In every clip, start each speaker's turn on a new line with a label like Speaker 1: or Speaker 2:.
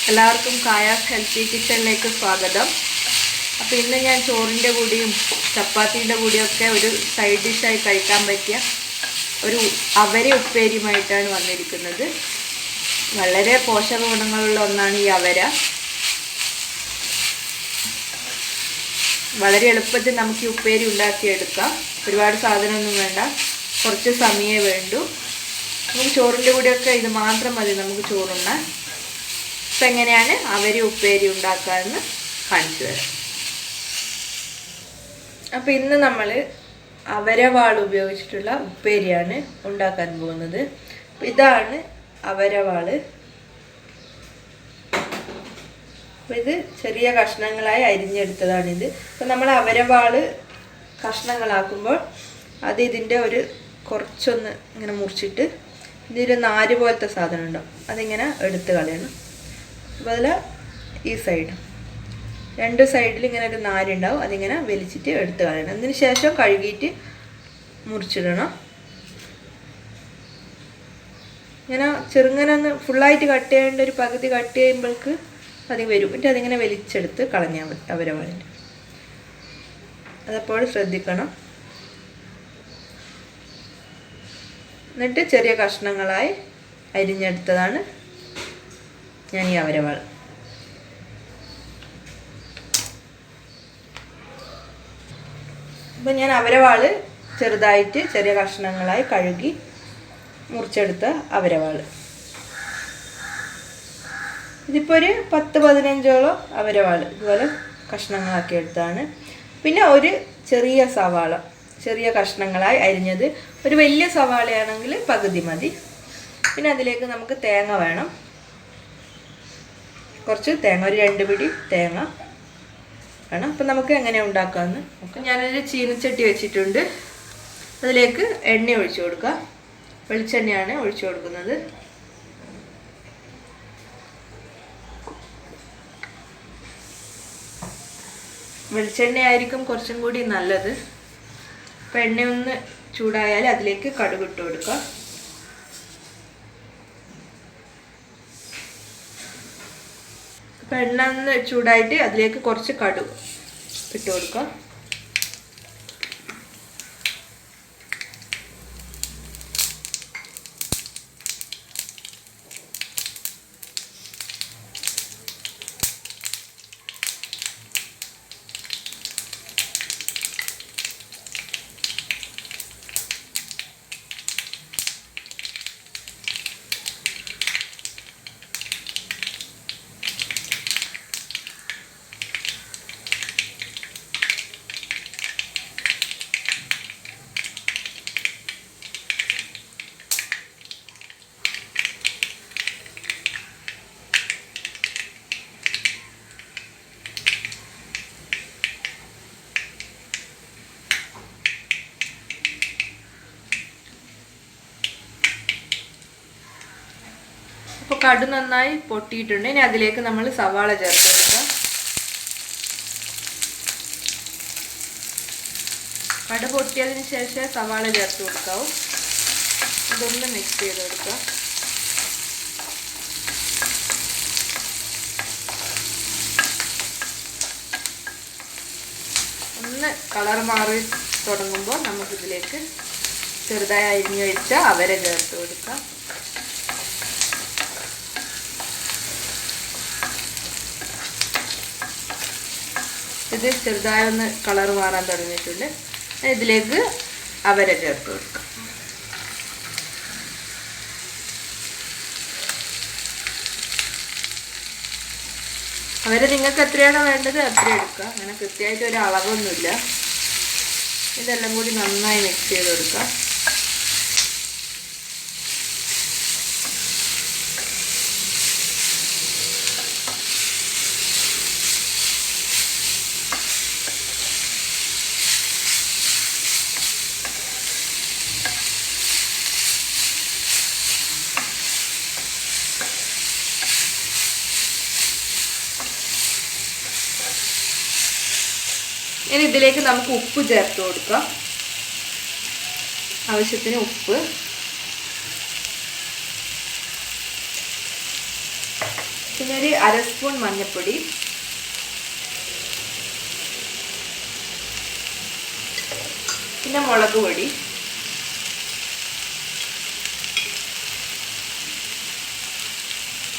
Speaker 1: എല്ലാവർക്കും കായാസ് ഹെൽത്തി കിച്ചണിലേക്ക് സ്വാഗതം. അപ്പോൾ ഇന്ന് ഞാൻ ചോറിൻ്റെ കൂടിയും ചപ്പാത്തിൻ്റെ കൂടിയൊക്കെ ഒരു സൈഡ് ഡിഷായി കഴിക്കാൻ പറ്റിയ ഒരു അവര ഉപ്പേരിയുമായിട്ടാണ് വന്നിരിക്കുന്നത്. വളരെ പോഷക ഗുണങ്ങളുള്ള ഒന്നാണ് ഈ അവര. വളരെ എളുപ്പത്തിൽ നമുക്ക് ഈ ഉപ്പേരി ഉണ്ടാക്കിയെടുക്കാം. ഒരുപാട് സാധനമൊന്നും വേണ്ട, കുറച്ച് സമയമേ വേണ്ടൂ. നമുക്ക് ചോറിൻ്റെ കൂടെയൊക്കെ ഇത് മാത്രം മതി നമുക്ക് ചോറുണ്ണാൻ. ഇപ്പം എങ്ങനെയാണ് അവര ഉപ്പേരി ഉണ്ടാക്കാമെന്ന് കാണിച്ചു തരാം. അപ്പോൾ ഇന്ന് നമ്മൾ അവരവാൾ ഉപയോഗിച്ചിട്ടുള്ള ഉപ്പേരിയാണ് ഉണ്ടാക്കാൻ പോകുന്നത്. ഇതാണ് അവരവാൾ. അപ്പോൾ ഇത് ചെറിയ കഷ്ണങ്ങളായി അരിഞ്ഞെടുത്തതാണിത്. അപ്പോൾ നമ്മൾ അവരവാൾ കഷ്ണങ്ങളാക്കുമ്പോൾ അത് ഇതിൻ്റെ ഒരു കുറച്ചൊന്ന് ഇങ്ങനെ മുറിച്ചിട്ട് ഇതിൽ നാര് പോലത്തെ സാധനം ഉണ്ടാവും, അതിങ്ങനെ എടുത്ത് കളയണം. അപ്പോൾ അതിൽ ഈ സൈഡ് രണ്ട് സൈഡിൽ ഇങ്ങനെ ഒരു നാരുണ്ടാവും, അതിങ്ങനെ വലിച്ചിട്ട് എടുത്ത് കളയണം. അതിന് ശേഷം കഴുകിയിട്ട് മുറിച്ചിടണം. ഇങ്ങനെ ചെറുങ്ങനെ ഒന്ന് ഫുള്ളായിട്ട് കട്ട് ചെയ്യേണ്ട, ഒരു പകുതി കട്ട് ചെയ്യുമ്പോഴേക്ക് അത് വരും. എന്നിട്ട് അതിങ്ങനെ വലിച്ചെടുത്ത് കളഞ്ഞാൽ മതി അവരവാളിൻ്റെ. അതപ്പോൾ ശ്രദ്ധിക്കണം. എന്നിട്ട് ചെറിയ കഷ്ണങ്ങളായി അരിഞ്ഞെടുത്തതാണ് ഞാൻ ഈ അവരവാൾ. അപ്പം ഞാൻ അവരവാൾ ചെറുതായിട്ട് ചെറിയ കഷ്ണങ്ങളായി കഴുകി മുറിച്ചെടുത്ത അവരവാൾ. ഇതിപ്പോൾ ഒരു 10-15ഓളം അവരവാൾ ഇതുപോലെ കഷ്ണങ്ങളാക്കി എടുത്താണ്. പിന്നെ ഒരു ചെറിയ സവാള ചെറിയ കഷ്ണങ്ങളായി അരിഞ്ഞത്. ഒരു വലിയ സവാളയാണെങ്കിൽ പകുതി മതി. പിന്നെ അതിലേക്ക് നമുക്ക് തേങ്ങ വേണം, കുറച്ച് തേങ്ങ, ഒരു 2 പിടി തേങ്ങ വേണം. അപ്പം നമുക്ക് എങ്ങനെ ഉണ്ടാക്കാമെന്ന് നോക്കാം. ഞാനൊരു ചീനച്ചട്ടി വെച്ചിട്ടുണ്ട്. അതിലേക്ക് എണ്ണ ഒഴിച്ചു കൊടുക്കുക. വെളിച്ചെണ്ണയാണ് ഒഴിച്ചു കൊടുക്കുന്നത്. വെളിച്ചെണ്ണയായിരിക്കും കുറച്ചും കൂടി നല്ലത്. അപ്പം എണ്ണ ഒന്ന് ചൂടായാൽ അതിലേക്ക് കടുക് ഇട്ട് കൊടുക്കുക. അപ്പം എണ്ണ ഒന്ന് ചൂടായിട്ട് അതിലേക്ക് കുറച്ച് കടുക് ഇട്ട് കൊടുക്കുക. അപ്പോൾ കടു നന്നായി പൊട്ടിയിട്ടുണ്ട്. ഇനി അതിലേക്ക് നമ്മൾ സവാള ചേർത്ത് കൊടുക്കാം. കടു പൊട്ടിയതിന് ശേഷം സവാള ചേർത്ത് കൊടുക്കാവും. ഇതൊന്ന് മിക്സ് ചെയ്ത് കൊടുക്കുക. ഒന്ന് കളർ മാറി തുടങ്ങുമ്പോൾ നമുക്കിതിലേക്ക് ചെറുതായി അരിഞ്ഞു വെച്ച അവര ചേർത്ത് കൊടുക്കാം. ഇത് ചെറുതായി ഒന്ന് കളർ മാറാൻ തുടങ്ങിയിട്ടുണ്ട്. ഇതിലേക്ക് അവര ചേർത്ത് കൊടുക്കാം. അവര നിങ്ങൾക്ക് എത്രയാണോ വേണ്ടത് അത്ര എടുക്കുക. അങ്ങനെ കൃത്യമായിട്ട് ഒരു അളവൊന്നുമില്ല. ഇതെല്ലാം കൂടി നന്നായി മിക്സ് ചെയ്ത് കൊടുക്കുക. ഇനി ഇതിലേക്ക് നമുക്ക് ഉപ്പ് ചേർത്ത് കൊടുക്കാം. ആവശ്യത്തിന് ഉപ്പ്, പിന്നെ ഒരു 1/2 സ്പൂൺ മഞ്ഞൾപ്പൊടി, പിന്നെ മുളക് പൊടി,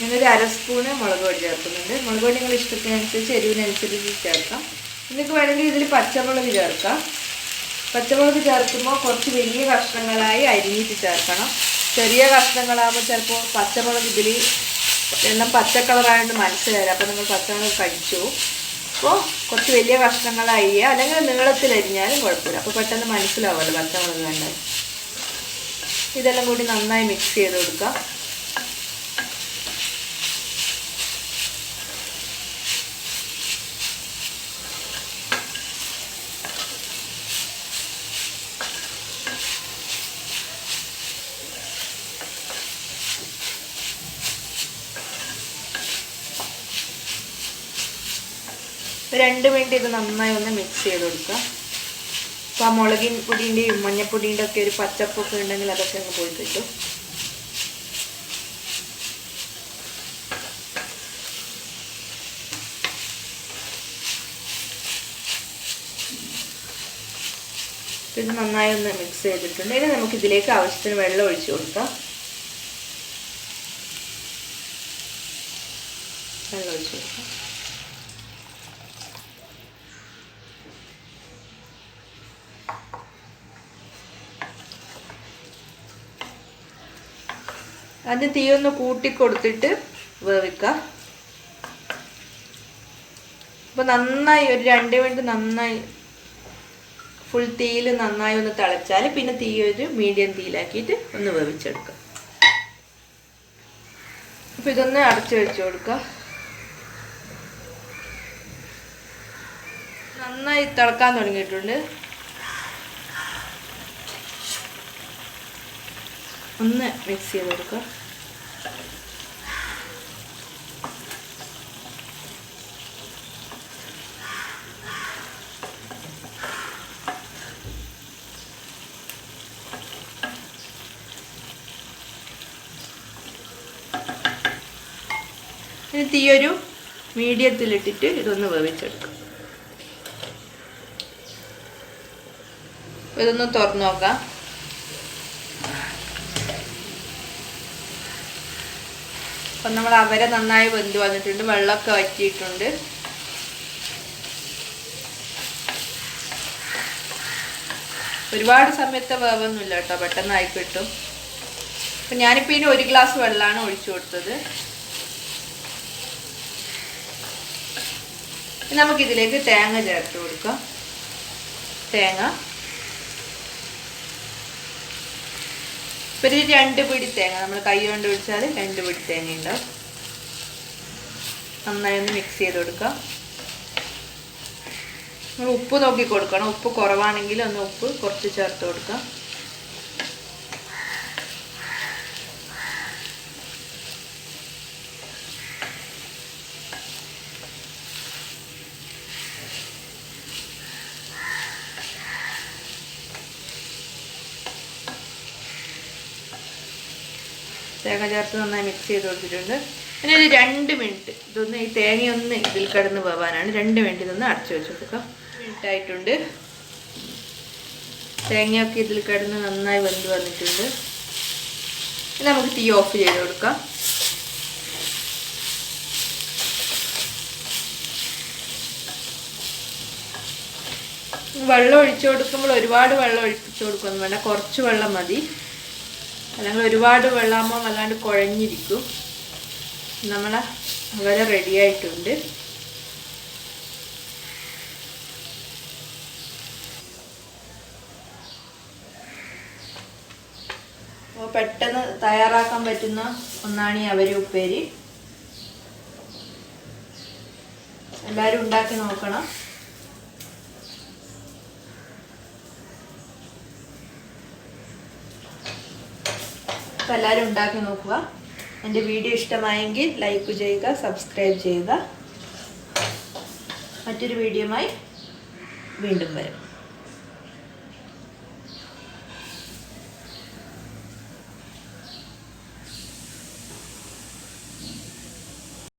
Speaker 1: ഞാനൊരു 1/2 സ്പൂണ് മുളക് പൊടി ചേർക്കുന്നുണ്ട്. മുളക് പൊടി നിങ്ങൾ ഇഷ്ടത്തിനനുസരിച്ച് എരിവിനനുസരിച്ച് ചേർക്കാം. നിങ്ങൾക്ക് വേണമെങ്കിൽ ഇതിൽ പച്ചമുളക് ചേർക്കാം. പച്ചമുളക് ചേർക്കുമ്പോൾ കുറച്ച് വലിയ കഷ്ണങ്ങളായി അരിഞ്ഞിട്ട് ചേർക്കണം. ചെറിയ കഷ്ണങ്ങളാകുമ്പോൾ ചിലപ്പോൾ പച്ചമുളക് ഇതിൽ എല്ലാം പച്ച കളറായതുകൊണ്ട് മനസ്സിലായില്ല, അപ്പോൾ നിങ്ങൾ പച്ചമുളക് കഴിച്ചു. അപ്പോൾ കുറച്ച് വലിയ കഷ്ണങ്ങളായി അല്ലെങ്കിൽ നീളത്തിലരിഞ്ഞാലും കുഴപ്പമില്ല, അപ്പോൾ പെട്ടെന്ന് മനസ്സിലാവുമല്ലോ പച്ചമുളക് കണ്ടാൽ. ഇതെല്ലാം കൂടി നന്നായി മിക്സ് ചെയ്ത് കൊടുക്കാം. ഒരു 2 മിനിറ്റ് ഇത് നന്നായി ഒന്ന് മിക്സ് ചെയ്ത് കൊടുക്കുക. അപ്പോൾ ആ മുളകിൻ പൊടിൻ്റെയും മഞ്ഞപ്പൊടിൻ്റെ ഒക്കെ ഒരു പച്ചപ്പൊക്കെ ഉണ്ടെങ്കിൽ അതൊക്കെ അങ്ങ് പോയി കിട്ടും. ഇത് നന്നായി ഒന്ന് മിക്സ് ചെയ്തിട്ടുണ്ട്. ഇനി നമുക്ക് ഇതിലേക്ക് ആവശ്യത്തിന് വെള്ളം ഒഴിച്ചു കൊടുക്കാം. വെള്ളം ഒഴിച്ചു കൊടുക്കാം. അത് തീ ഒന്ന് കൂട്ടിക്കൊടുത്തിട്ട് വേവിക്കുക. അപ്പോൾ നന്നായി ഒരു 2 മിനിറ്റ് നന്നായി ഫുൾ തീയിൽ നന്നായി ഒന്ന് തിളച്ചാൽ പിന്നെ തീ ഒരു മീഡിയം തീയിലാക്കിയിട്ട് ഒന്ന് വേവിച്ചെടുക്കുക. അപ്പോൾ ഇതൊന്ന് അടച്ചു വെച്ച് കൊടുക്കുക. നന്നായി തിളക്കാൻ തുടങ്ങിയിട്ടുണ്ട്. ഒന്ന് മിക്സ് ചെയ്ത് കൊടുക്കുക. ഇനി തീ ഒരു മീഡിയത്തിലിട്ടിട്ട് ഇതൊന്ന് വേവിച്ചെടുക്കും. ഇതൊന്ന് തുറന്നു നോക്കാം. അപ്പം നമ്മൾ അവര നന്നായി വെന്ത് വന്നിട്ടുണ്ട്, വെള്ളമൊക്കെ വറ്റിയിട്ടുണ്ട്. ഒരുപാട് സമയത്തെ വേവൊന്നുമില്ല കേട്ടോ, പെട്ടെന്ന് ആയി കിട്ടും. അപ്പം ഞാനിപ്പോൾ ഇതിന് 1 ഗ്ലാസ് വെള്ളമാണ് ഒഴിച്ചു കൊടുത്തത്. നമുക്കിതിലേക്ക് തേങ്ങ ചേർത്ത് കൊടുക്കാം. തേങ്ങ ഒരു 2 പിടി തേങ്ങ, നമ്മൾ കൈ കൊണ്ട് പിടിച്ചാൽ 2 പിടി തേങ്ങ ഉണ്ടാവും. നന്നായി ഒന്ന് മിക്സ് ചെയ്ത് കൊടുക്കാം. നമ്മൾ ഉപ്പ് നോക്കി കൊടുക്കണം. ഉപ്പ് കുറവാണെങ്കിൽ ഒന്ന് ഉപ്പ് കുറച്ച് ചേർത്ത് കൊടുക്കാം. തേങ്ങ ചേർത്ത് നന്നായി മിക്സ് ചെയ്ത് കൊടുത്തിട്ടുണ്ട്. ഇനി ഒരു 2 മിനിറ്റ് ഇതൊന്ന് ഈ തേങ്ങയൊന്ന് ഇതിൽ കിടന്ന് പോകാനാണ് 2 മിനിറ്റ് ഇതൊന്ന് അടച്ചു വെച്ച് കൊടുക്കാം. മിനിറ്റായിട്ടുണ്ട്. തേങ്ങയൊക്കെ ഇതിൽ കിടന്ന് നന്നായി വെന്ത് വന്നിട്ടുണ്ട്. ഇനി നമുക്ക് തീ ഓഫ് ചെയ്ത് കൊടുക്കാം. വെള്ളം ഒഴിച്ചു കൊടുക്കുമ്പോൾ ഒരുപാട് വെള്ളം ഒഴിച്ചു കൊടുക്കൊന്നും വേണ്ട, കുറച്ച് വെള്ളം മതി. അല്ലെങ്കിൽ ഒരുപാട് വെള്ളമാകുമ്പോൾ വല്ലാണ്ട് കുഴഞ്ഞിരിക്കും. നമ്മളെ അവര റെഡി ആയിട്ടുണ്ട്. അപ്പോൾ പെട്ടെന്ന് തയ്യാറാക്കാൻ പറ്റുന്ന ഒന്നാണ് ഈ അവര ഉപ്പേരി. എല്ലാവരും ഉണ്ടാക്കി നോക്കണം. അപ്പോൾ എല്ലാവരും ഉണ്ടാക്കി നോക്കുക. എൻ്റെ വീഡിയോ ഇഷ്ടമായെങ്കിൽ ലൈക്ക് ചെയ്യുക, സബ്സ്ക്രൈബ് ചെയ്യുക. മറ്റൊരു വീഡിയോയുമായി വീണ്ടും വരും.